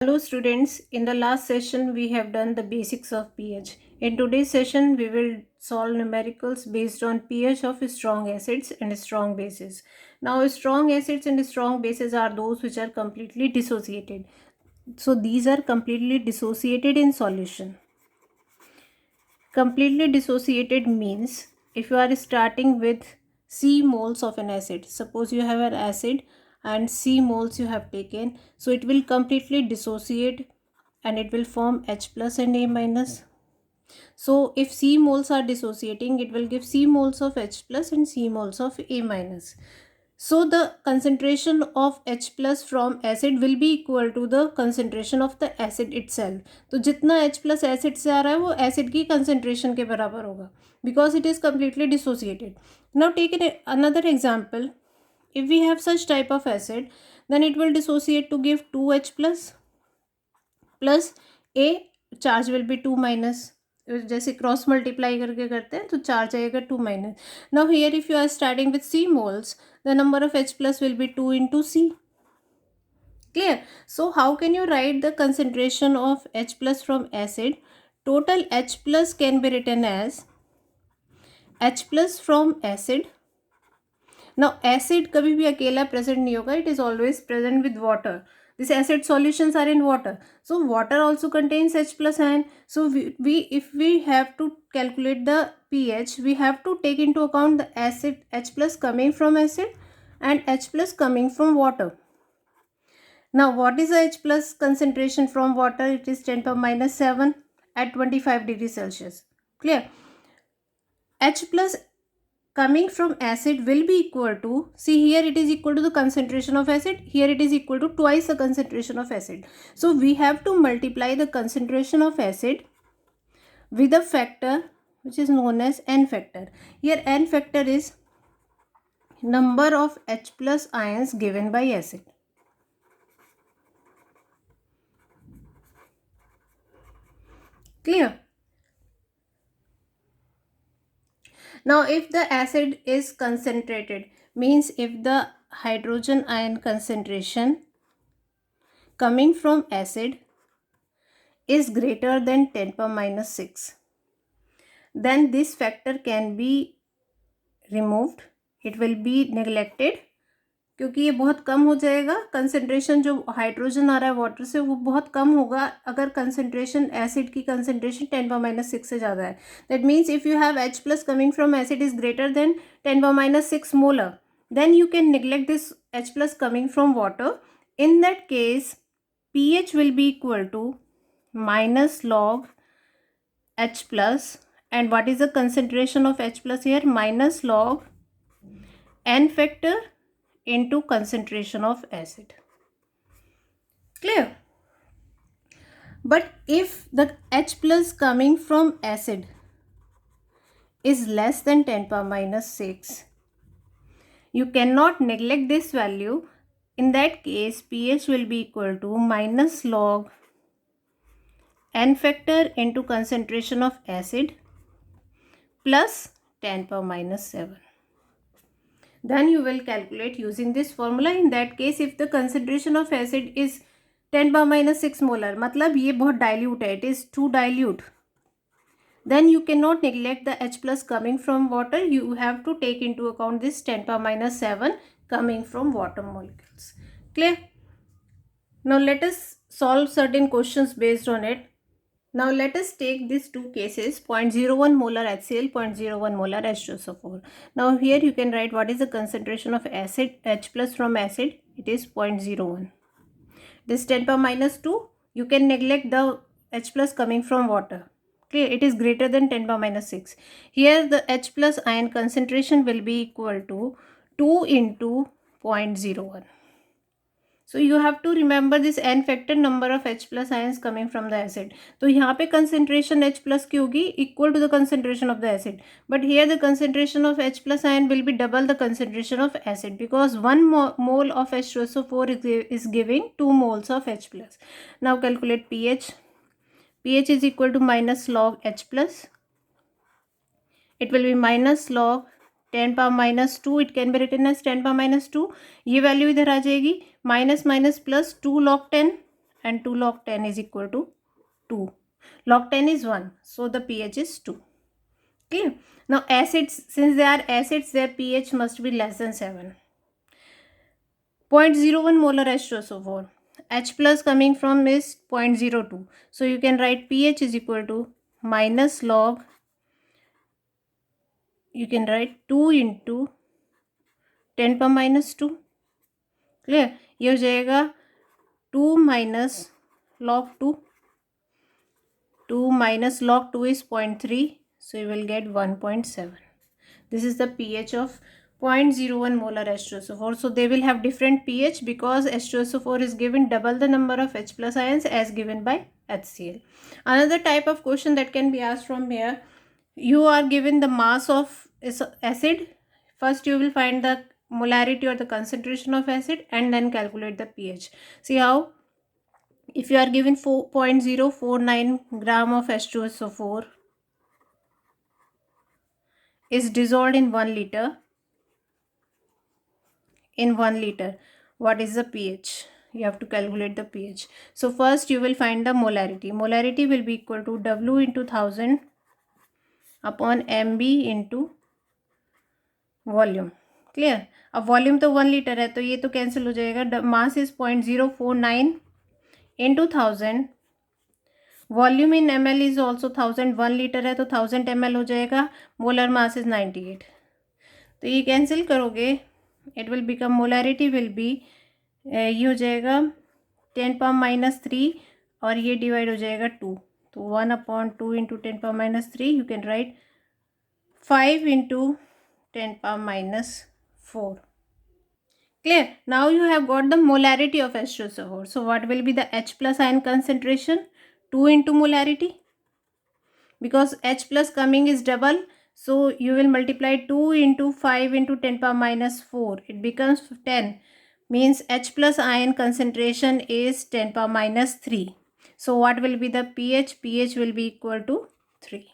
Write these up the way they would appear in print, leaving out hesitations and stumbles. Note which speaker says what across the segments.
Speaker 1: Hello students, in the last session we have done the basics of pH. In today's session we will solve numericals based on pH of strong acids and strong bases. Now strong acids and strong bases are those which are completely dissociated. So these are completely dissociated in solution. Completely dissociated means if you are starting with C moles of an acid, suppose you have an acid and C moles you have taken, so it will completely dissociate and it will form H plus and A minus. So if C moles are dissociating, it will give C moles of H plus and C moles of A minus. So the concentration of H plus from acid will be equal to the concentration of the acid itself. तो जितना H plus acid से आ रहा है वो acid की concentration के बराबर होगा because it is completely dissociated. Now take another example. If we have such type of acid, then it will dissociate to give 2H plus A, charge will be 2 minus. जैसे cross multiply करके करते हैं तो charge आएगा 2 minus. Now here if you are starting with C moles, the number of H plus will be 2 into C. Clear? So how can you write the concentration of H plus from acid? Total H plus can be written as H plus from acid. Now acid कभी भी अकेला present नहीं होगा, it is always present with water. These acid solutions are in water, so water also contains H plus ion. So we if we have to calculate the pH, we have to take into account the acid H plus coming from acid and H plus coming from water. Now what is the H plus concentration from water? It is 10 power minus 7 at 25 degrees Celsius. Clear? H plus coming from acid will be equal to, see here it is equal to the concentration of acid, here it is equal to twice the concentration of acid. So we have to multiply the concentration of acid with a factor which is known as N factor. Here N factor is number of H plus ions given by acid. Clear? Now if the acid is concentrated, means if the hydrogen ion concentration coming from acid is greater than 10 power minus 6, then this factor can be removed, it will be neglected, क्योंकि ये बहुत कम हो जाएगा. Concentration जो hydrogen आ रहा है water से वो बहुत कम होगा अगर कंसंट्रेशन एसिड की कंसंट्रेशन 10 पावर माइनस 6 से ज़्यादा है. That means if you have H plus coming from acid is greater than 10 power minus 6 molar, then you can neglect this H plus coming from water. In that case pH will be equal to minus log H plus, and what is the concentration of H plus here? Minus log N factor into concentration of acid. Clear? But if the H plus coming from acid is less than 10 power minus 6, you cannot neglect this value. In that case pH will be equal to minus log N factor into concentration of acid plus 10 power minus 7. Then you will calculate using this formula. In that case if the concentration of acid is 10 power minus 6 molar, मतलब ये बहुत dilute है, it is too dilute, then you cannot neglect the H plus coming from water. You have to take into account this 10 power minus 7 coming from water molecules. Clear? Now let us solve certain questions based on it. Now let us take these two cases, 0.01 molar HCl, 0.01 molar H2SO4. Now here you can write what is the concentration of acid H plus from acid. It is 0.01. This 10 power minus 2, you can neglect the H plus coming from water. Okay, it is greater than 10 power minus 6. Here the H plus ion concentration will be equal to 2 into 0.01. So you have to remember this N factor, number of H plus ions coming from the acid. तो यहाँ पे concentration H plus की होगी equal to the concentration of the acid. But here the concentration of H plus ion will be double the concentration of acid because 1 mole of H2SO4 is giving 2 moles of H plus. Now calculate pH. pH is equal to minus log H plus. It will be minus log 10 power minus 2, it can be written as 10 power minus 2. ये value इधर आ जाएगी, minus minus plus 2 log 10 and 2 log 10 is equal to 2. Log 10 is 1, so the pH is 2. Clear? Now acids, since they are acids, their pH must be less than 7. 0.01 molar H2SO4. H plus coming from is 0.02. So you can write pH is equal to minus log, you can write 2 into 10 power minus 2. Clear? ये हो जाएगा 2 minus log 2. 2 minus log 2 is 0.3, so you will get 1.7. This is the pH of 0.01 molar H2SO4. So they will have different pH because H2SO4 is given double the number of H plus ions as given by HCl. Another type of question that can be asked from here, you are given the mass of acid. First you will find the molarity or the concentration of acid and then calculate the pH. See how? If you are given 4.049 gram of H2SO4 is dissolved in 1 liter, what is the pH? You have to calculate the pH. So first you will find the molarity. Molarity will be equal to W into 1000 upon MB into volume. Clear? अब volume तो 1 litre है तो ये तो cancel हो जाएगा. Mass is 0.049 into 1000. Volume in ml is also 1000. 1 litre है तो 1000 ml हो जाएगा. Molar mass is 98. तो ये कैंसिल करोगे, it will become, molarity will be, ये हो जाएगा 10 पावर माइनस 3 और ये डिवाइड हो जाएगा 2. तो 1/2 into 10 power minus 3, you can write 5 into 10 power minus 4. Clear? Now you have got the molarity of H2SO4. So what will be the H plus ion concentration? 2 into molarity. Because H plus coming is double, so you will multiply 2 into 5 into 10 power minus 4. It becomes 10. Means H plus ion concentration is 10 power minus 3. So what will be the pH? pH will be equal to 3.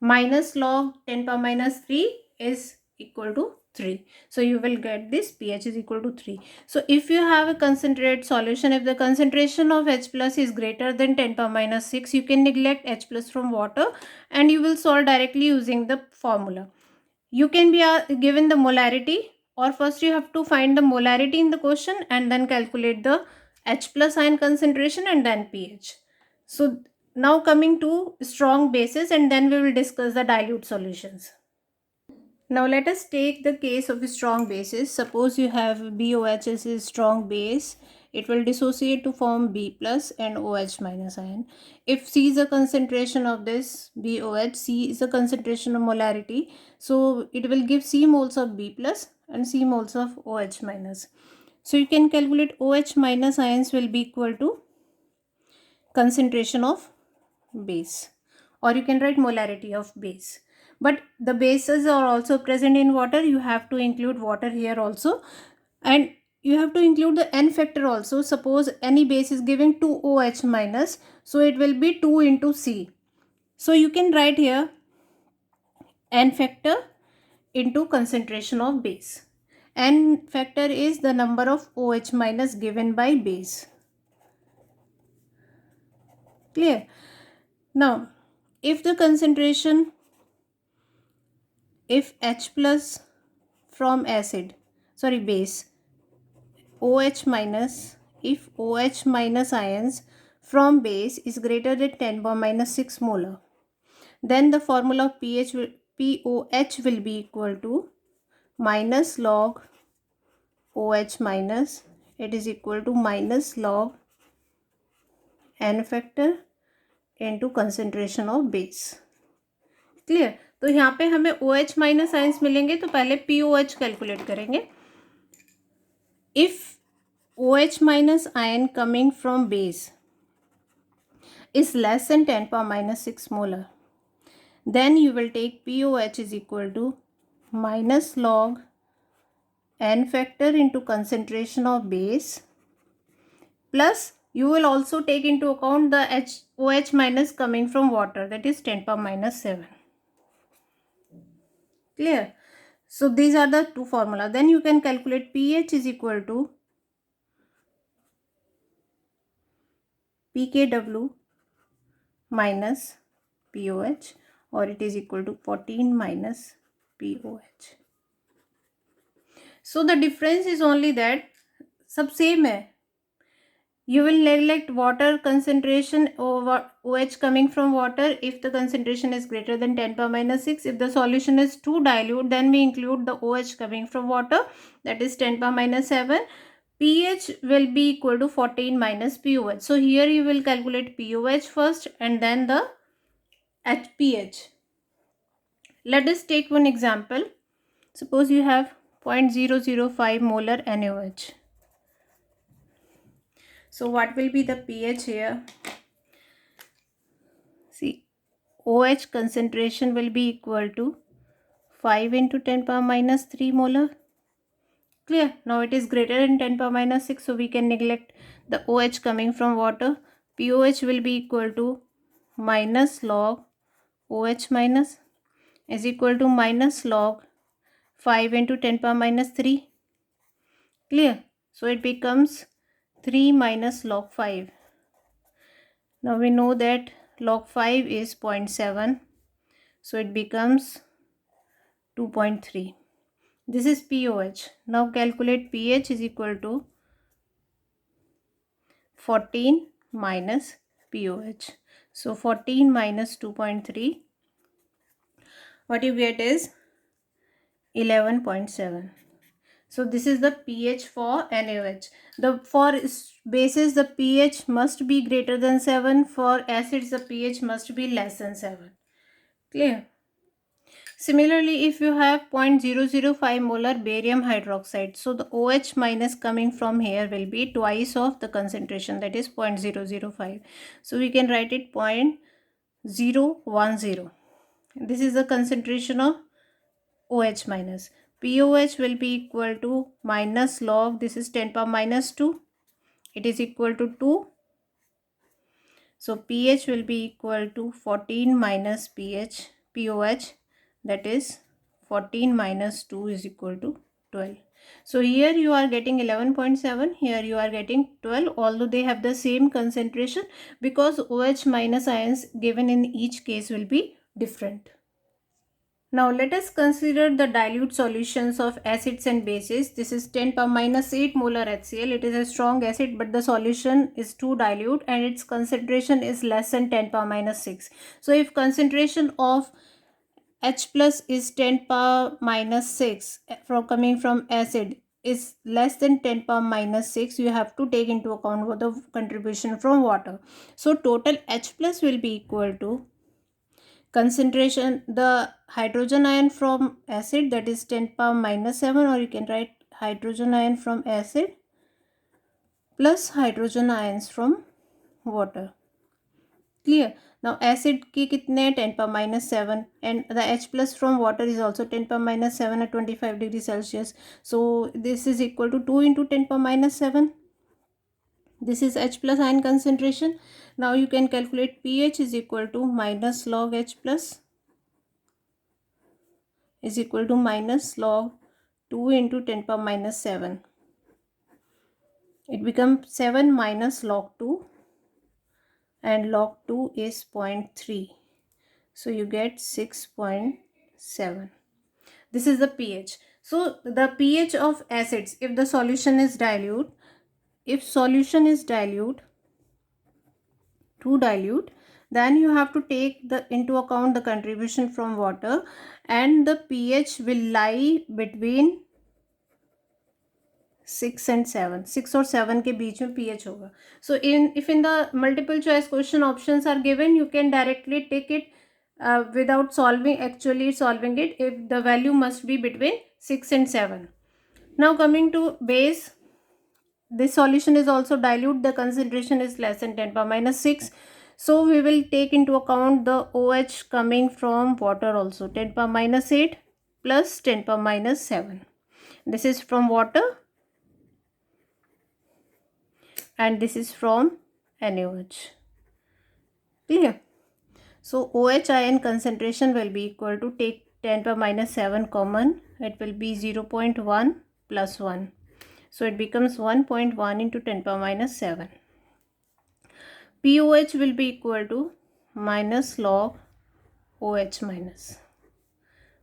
Speaker 1: Minus log 10 power minus 3 is equal to 3. So you will get this pH is equal to 3. So if you have a concentrated solution, if the concentration of H plus is greater than 10 power minus 6, you can neglect H plus from water and you will solve directly using the formula. You can be given the molarity, or first you have to find the molarity in the question and then calculate the H plus ion concentration and then pH. So now coming to strong bases, and then we will discuss the dilute solutions. Now let us take the case of strong bases. Suppose you have BOH as a strong base. It will dissociate to form B plus and OH minus ion. If C is the concentration of this BOH, C is the concentration of molarity. So it will give C moles of B plus and C moles of OH minus. So you can calculate OH minus ions will be equal to concentration of base, or you can write molarity of base. But the bases are also present in water. You have to include water here also, and you have to include the N factor also. Suppose any base is giving 2 OH minus, so it will be 2 into C. So you can write here N factor into concentration of base. N factor is the number of OH minus given by base. Clear? Now, if the concentration, if H plus from acid, sorry, base, OH minus, if OH minus ions from base is greater than 10 power minus 6 molar, then the formula of POH will be equal to minus log OH minus, it is equal to minus log N factor into concentration of base. Clear? तो यहाँ पे हमें OH minus ions मिलेंगे तो पहले POH calculate करेंगे. If OH minus ion coming from base is less than 10 power minus 6 molar, then you will take POH is equal to minus log N factor into concentration of base, plus you will also take into account the OH minus coming from water, that is 10 power minus 7. Clear? So these are the two formula. Then you can calculate pH is equal to pKw minus POH, or it is equal to 14 minus POH. So the difference is only that सब same है. You will neglect water concentration over OH coming from water if the concentration is greater than 10 power minus 6. If the solution is too dilute, then we include the OH coming from water, that is 10 power minus 7. pH will be equal to 14 minus POH. So here you will calculate POH first and then the HPH. Let us take one example. Suppose you have 0.005 molar NaOH. So what will be the pH here? See, OH concentration will be equal to 5 into 10 power minus 3 molar. Clear? Now it is greater than 10 power minus 6, so we can neglect the OH coming from water. POH will be equal to minus log OH minus is equal to minus log 5 into 10 power minus 3. Clear? So it becomes 3 minus log 5. Now we know that log 5 is 0.7. So it becomes 2.3. This is POH. Now calculate pH is equal to 14 minus POH. So 14 minus 2.3, what you get is 11.7. So this is the pH for NaOH. For bases the pH must be greater than 7. For acids the pH must be less than 7. Clear? Similarly, if you have 0.005 molar barium hydroxide, so the OH minus coming from here will be twice of the concentration, that is 0.005. So we can write it 0.010. This is the concentration of OH minus. POH will be equal to minus log, this is 10 power minus 2. It is equal to 2. So pH will be equal to 14 minus POH, that is 14 minus 2 is equal to 12. So here you are getting 11.7, here you are getting 12, although they have the same concentration, because OH minus ions given in each case will be different. Now let us consider the dilute solutions of acids and bases. This is 10 power minus 8 molar HCl. It is a strong acid, but the solution is too dilute and its concentration is less than 10 power minus 6. So if concentration of H plus is 10 power minus 6 coming from acid is less than 10 power minus 6, you have to take into account the contribution from water. So total H plus will be equal to concentration, the hydrogen ion from acid, that is 10 power minus 7, or you can write hydrogen ion from acid plus hydrogen ions from water. Clear? Now acid ki kitne 10 power minus 7, and the H plus from water is also 10 power minus 7 at 25 degrees Celsius. So this is equal to 2 into 10 power minus 7. This is H plus ion concentration. Now you can calculate pH is equal to minus log H plus is equal to minus log 2 into 10 power minus 7. It becomes 7 minus log 2, and log 2 is 0.3. So you get 6.7. This is the pH. So the pH of acids, if the solution is dilute, too dilute, then you have to take into account the contribution from water, and the pH will lie between 6 and 7. 6 or 7 के बीच में pH होगा. So if in the multiple choice question options are given, you can directly take it without solving it, if the value must be between 6 and 7. Now coming to base, this solution is also dilute, the concentration is less than 10 power minus 6. So we will take into account the OH coming from water also, 10 power minus 8 plus 10 power minus 7. This is from water and this is from NaOH. Clear? So OH ion concentration will be equal to, take 10 power minus 7 common, it will be 0.1 plus 1. So it becomes 1.1 into 10 power minus 7. POH will be equal to minus log OH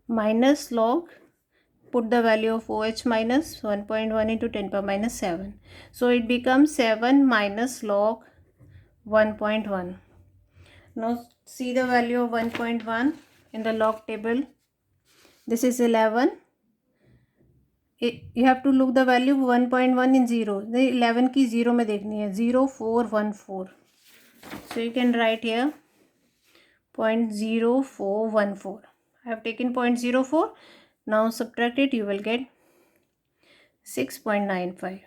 Speaker 1: minus log, put the value of OH minus 1.1 into 10 power minus 7. So it becomes 7 minus log 1.1. Now see the value of 1.1 in the log table. This is 11. You have to look the value of 1.1 in 0. The 11 की 0 में देखनी है, 0414. So you can write here 0.0414. I have taken 0.04. Now subtract it, you will get 6.95.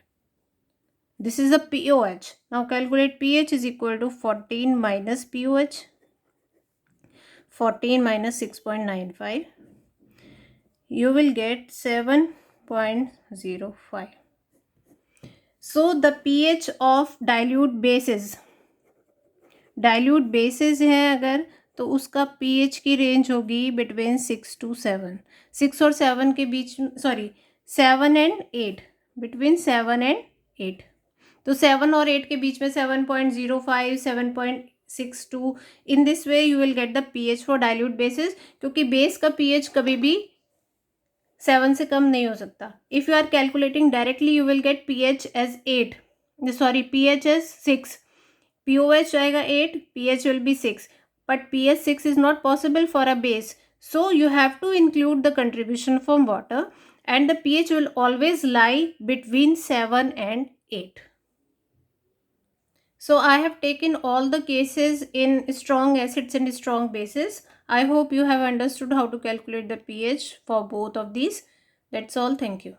Speaker 1: This is the POH. Now calculate pH is equal to 14 minus POH. 14 minus 6.95. You will get 7.05. So the pH of dilute bases हैं अगर, तो उसका pH की range होगी between 6 to 7. 6 और 7 के बीच, 7 and 8, between 7 and 8. तो 7 और 8 के बीच में 7.05, 7.62. In this way you will get the pH for dilute basis, क्योंकि बेस का pH कभी भी 7 से कम नहीं हो सकता. If you are calculating directly you will get pH as 8, pH as 6. POH आएगा 8, pH will be 6, but pH 6 is not possible for a base. So you have to include the contribution from water, and the pH will always lie between 7 and 8. So I have taken all the cases in strong acids and strong bases. I hope you have understood how to calculate the pH for both of these. That's all. Thank you.